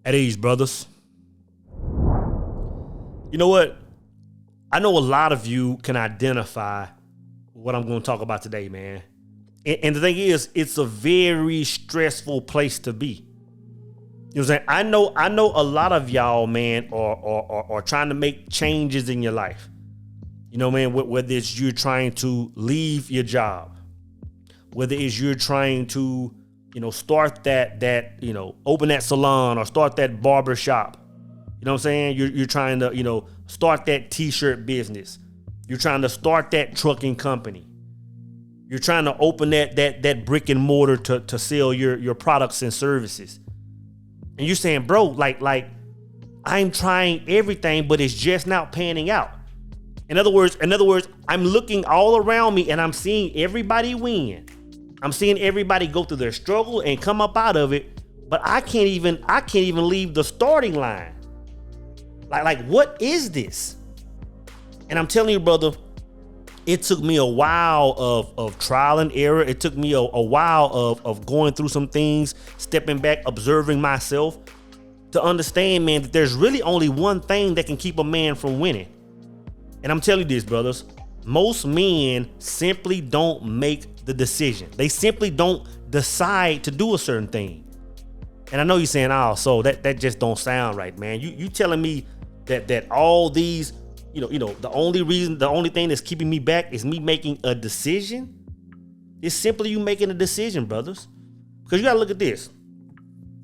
At ease, brothers. You know what? I know a lot of you can identify what I'm going to talk about today, man. And the thing is, it's a very stressful place to be. You know what I'm saying? I know a lot of y'all, man, are trying to make changes in your life. You know, man, whether it's you're trying to leave your job, whether it's you're trying to, start that, open that salon or start that barber shop. You know what I'm saying? You're trying to, start that t-shirt business. You're trying to start that trucking company. You're trying to open that brick and mortar to sell your products and services. And you're saying, bro, like I'm trying everything, but it's just not panning out. In other words, I'm looking all around me and I'm seeing everybody win. I'm seeing everybody go through their struggle and come up out of it, but I can't even leave the starting line. Like what is this? And I'm telling you, brother, it took me a while of trial and error. It took me a while of going through some things, stepping back, observing myself to understand, man, that there's really only one thing that can keep a man from winning. And I'm telling you this, brothers, most men simply don't make the decision. They simply don't decide to do a certain thing. And I know you're saying, oh, so that just don't sound right, man. You telling me that all these, the only thing that's keeping me back is me making a decision? It's simply you making a decision, brothers. Because you gotta look at this.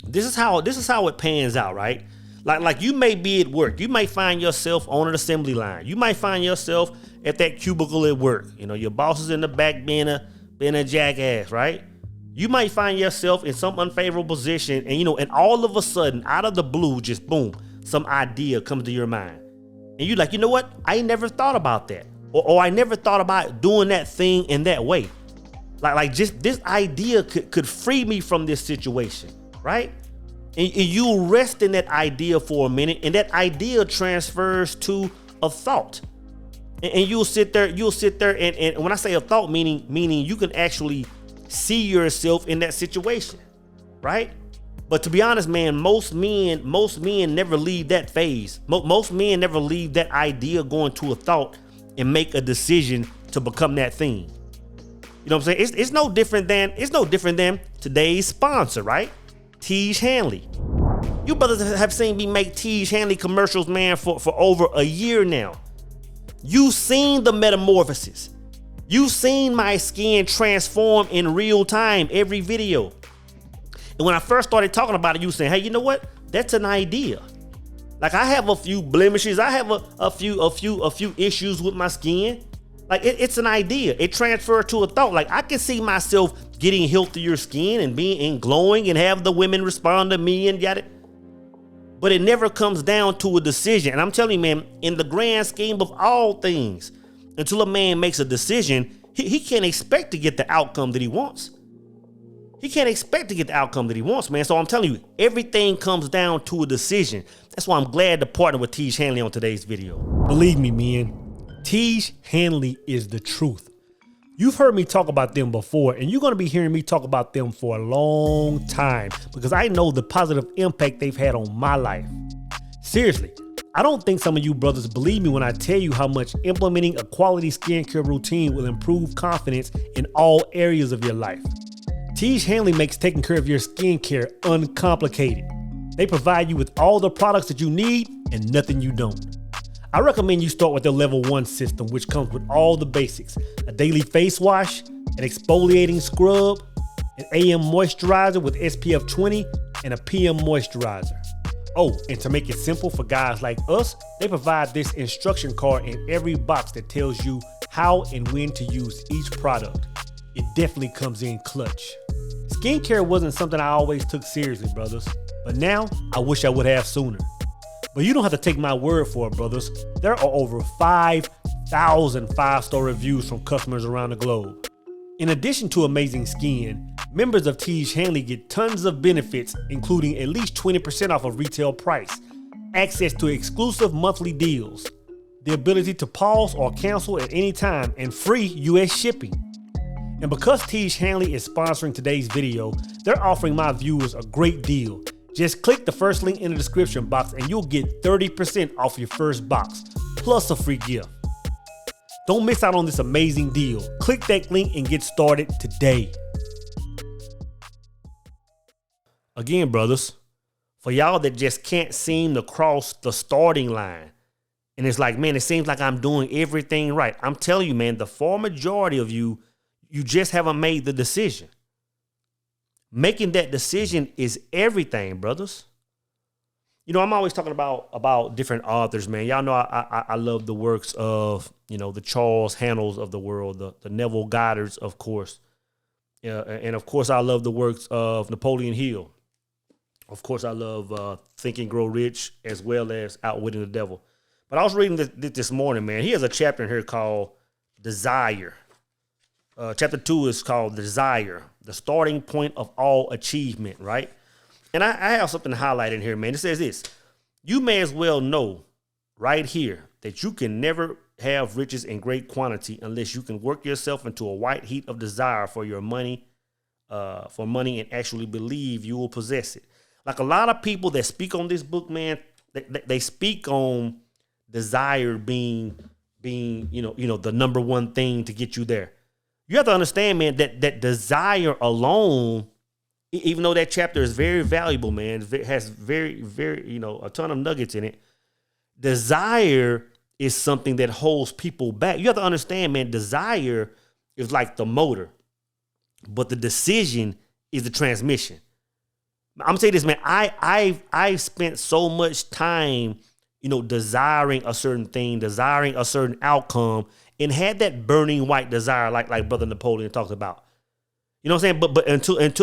This is how it pans out, right? Like you may be at work. You might find yourself on an assembly line. You might find yourself at that cubicle at work. Your boss is in the back being a jackass, right? You might find yourself in some unfavorable position and all of a sudden, out of the blue, just boom, some idea comes to your mind. And you're like, you know what? I never thought about that. Or I never thought about doing that thing in that way. Like just this idea could free me from this situation, right? And you rest in that idea for a minute, and that idea transfers to a thought. And you'll sit there, and when I say a thought, meaning you can actually see yourself in that situation, right? But to be honest, man, most men never leave that phase. Most men never leave that idea going to a thought and make a decision to become that thing. You know what I'm saying? It's no different than today's sponsor, right? Tiege Hanley. You brothers have seen me make Tiege Hanley commercials, man, for over a year now. You've seen the metamorphosis. You've seen my skin transform in real time every video. And when I first started talking about it, you saying, hey, you know what? That's an idea. Like I have a few blemishes. I have a few issues with my skin. Like it's an idea. It transferred to a thought. Like I can see myself getting healthier skin and being glowing and have the women respond to me and got it. But it never comes down to a decision. And I'm telling you, man, in the grand scheme of all things, until a man makes a decision, he can't expect to get the outcome that he wants. He can't expect to get the outcome that he wants, man. So I'm telling you, everything comes down to a decision. That's why I'm glad to partner with Tiege Hanley on today's video. Believe me, man, Tiege Hanley is the truth. You've heard me talk about them before, and you're going to be hearing me talk about them for a long time because I know the positive impact they've had on my life. Seriously, I don't think some of you brothers believe me when I tell you how much implementing a quality skincare routine will improve confidence in all areas of your life. Tiege Hanley makes taking care of your skincare uncomplicated. They provide you with all the products that you need and nothing you don't. I recommend you start with their level 1 system, which comes with all the basics: a daily face wash, an exfoliating scrub, an AM moisturizer with SPF 20, and a PM moisturizer. Oh, and to make it simple for guys like us, they provide this instruction card in every box that tells you how and when to use each product. It definitely comes in clutch. Skincare wasn't something I always took seriously, brothers, but now I wish I would have sooner. But you don't have to take my word for it, brothers. There are over 5,000 5-star reviews from customers around the globe. In addition to amazing skin, members of Tiege Hanley get tons of benefits, including at least 20% off of retail price, access to exclusive monthly deals, the ability to pause or cancel at any time, and free US shipping. And because Tiege Hanley is sponsoring today's video, they're offering my viewers a great deal. Just click the first link in the description box and you'll get 30% off your first box, plus a free gift. Don't miss out on this amazing deal. Click that link and get started today. Again, brothers, for y'all that just can't seem to cross the starting line, and it's like, man, it seems like I'm doing everything right. I'm telling you, man, the far majority of you just haven't made the decision. Making that decision is everything, brothers. You know, I'm always talking about different authors, man. Y'all know I love the works of, you know, the Charles Handels of the world, the Neville Goddards, of course. And of course, I love the works of Napoleon Hill. Of course, I love Think and Grow Rich, as well as Outwitting the Devil. But I was reading this morning, man. He has a chapter in here called Desire. Chapter 2 is called Desire, the starting point of all achievement, right? And I have something to highlight in here, man. It says this: you may as well know right here that you can never have riches in great quantity unless you can work yourself into a white heat of desire for your money, and actually believe you will possess it. Like a lot of people that speak on this book, man, they speak on desire being the number one thing to get you there. You have to understand, man, that desire alone, even though that chapter is very valuable, man, it has very, very, a ton of nuggets in it. Desire is something that holds people back. You have to understand, man, desire is like the motor, but the decision is the transmission. I'm gonna say this, man. I've spent so much time, desiring a certain thing, desiring a certain outcome, and had that burning white desire, like Brother Napoleon talks about. You know what I'm saying? But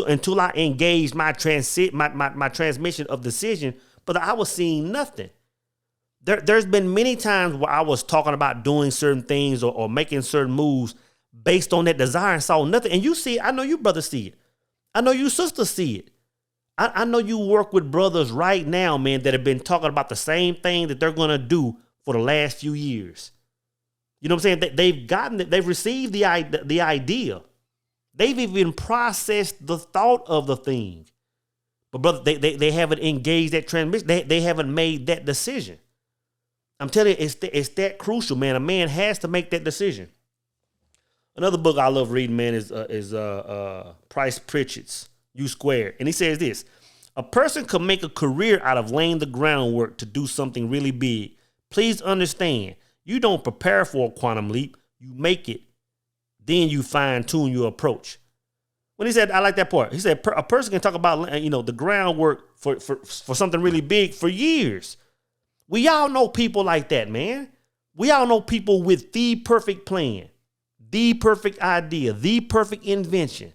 until I engaged my transmission of decision, but I was seeing nothing. There's been many times where I was talking about doing certain things or making certain moves based on that desire and saw nothing. And you see it. I know you brothers see it. I know you sisters see it. I know you work with brothers right now, man, that have been talking about the same thing that they're going to do for the last few years. You know what I'm saying? They've gotten it. They've received the idea. They've even processed the thought of the thing. But brother, they haven't engaged that transmission. They haven't made that decision. I'm telling you, it's that crucial, man. A man has to make that decision. Another book I love reading, man, is Price Pritchett's U Squared. And he says this: a person could make a career out of laying the groundwork to do something really big. Please understand, you don't prepare for a quantum leap, you make it. Then you fine tune your approach. When he said, I like that part. He said a person can talk about, the groundwork for something really big for years. We all know people like that, man. We all know people with the perfect plan, the perfect idea, the perfect invention,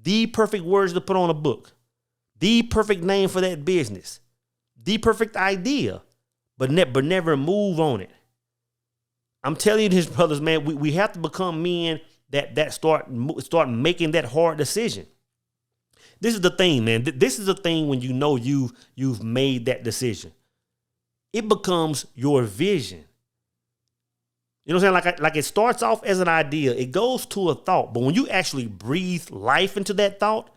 the perfect words to put on a book, the perfect name for that business, the perfect idea, but never move on it. I'm telling you this, brothers, man, we have to become men that start making that hard decision. This is the thing, man. This is the thing when you've made that decision. It becomes your vision. You know what I'm saying? Like it starts off as an idea. It goes to a thought. But when you actually breathe life into that thought,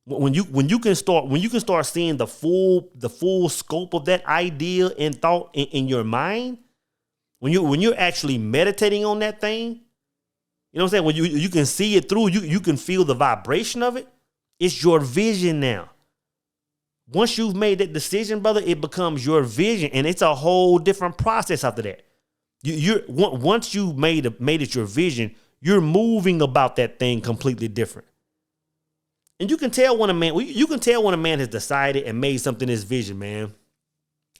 when you can start seeing the full scope of that idea and thought in your mind, when you're actually meditating on that thing, you know what I'm saying? When you can see it through, you can feel the vibration of it. It's your vision now. Once you've made that decision, brother, it becomes your vision, and it's a whole different process after that. Once you made it your vision, you're moving about that thing completely different. And you can tell when a man has decided and made something his vision, man.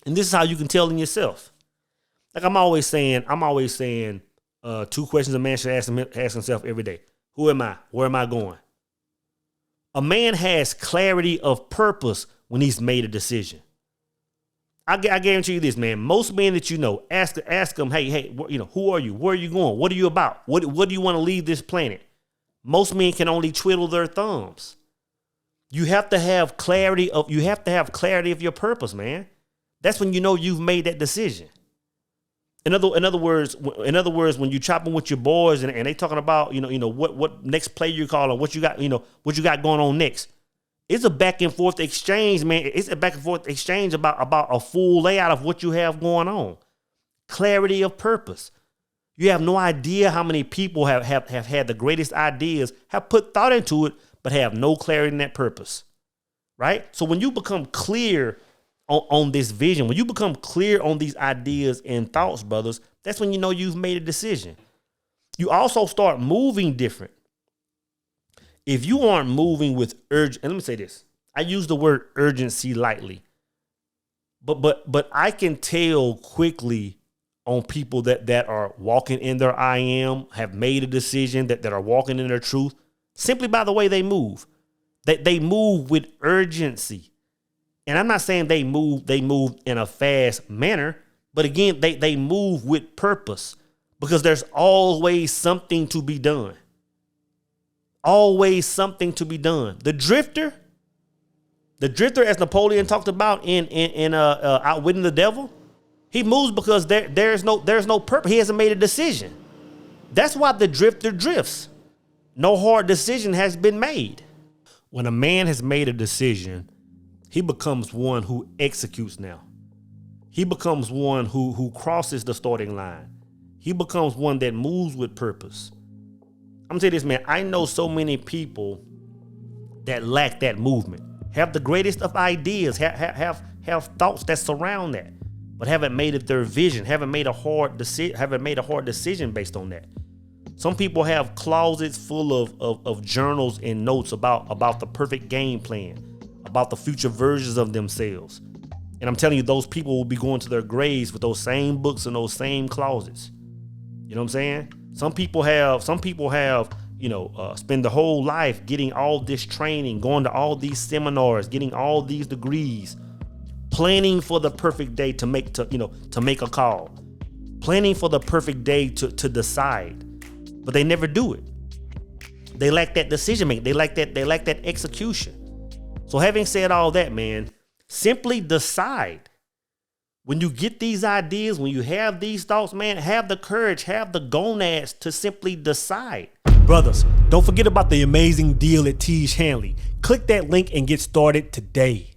And this is how you can tell in yourself. Like I'm always saying, two questions a man should ask himself every day. Who am I? Where am I going? A man has clarity of purpose when he's made a decision. I guarantee you this, man. Most men that you know, ask them, hey, who are you? Where are you going? What are you about? What do you want to leave this planet? Most men can only twiddle their thumbs. You have to have clarity of your purpose, man. That's when you know you've made that decision. In other words, when you chopping with your boys and they talking about, what next play you're calling, what you got going on next. It's a back and forth exchange, man. It's a back and forth exchange about a full layout of what you have going on. Clarity of purpose. You have no idea how many people have had the greatest ideas, have put thought into it, but have no clarity in that purpose. Right? So when you become clear on this vision, when you become clear on these ideas and thoughts, brothers, that's when you know you've made a decision. You also start moving different. If you aren't moving with urgency, and let me say this, I use the word urgency lightly, but I can tell quickly on people that are walking in their I am, have made a decision, that are walking in their truth, simply by the way they move. They move with urgency. And I'm not saying they move in a fast manner, but again, they move with purpose, because there's always something to be done. Always something to be done. The drifter, as Napoleon talked about in Outwitting the Devil, he moves because there's no purpose. He hasn't made a decision. That's why the drifter drifts. No hard decision has been made. When a man has made a decision, he becomes one who executes now. He becomes one who crosses the starting line. He becomes one that moves with purpose. I'm gonna tell you this, man. I know so many people that lack that movement, have the greatest of ideas, have thoughts that surround that, but haven't made it their vision, haven't made a hard decision based on that. Some people have closets full of journals and notes about the perfect game plan, about the future versions of themselves. And I'm telling you, those people will be going to their graves with those same books and those same closets. You know what I'm saying? Some people have, spend the whole life getting all this training, going to all these seminars, getting all these degrees, planning for the perfect day to make a call, planning for the perfect day to decide, but they never do it. They lack that decision making. They lack that execution. So having said all that, man, simply decide. When you get these ideas, when you have these thoughts, man, have the courage, have the gonads to simply decide. Brothers, don't forget about the amazing deal at Tiege Hanley. Click that link and get started today.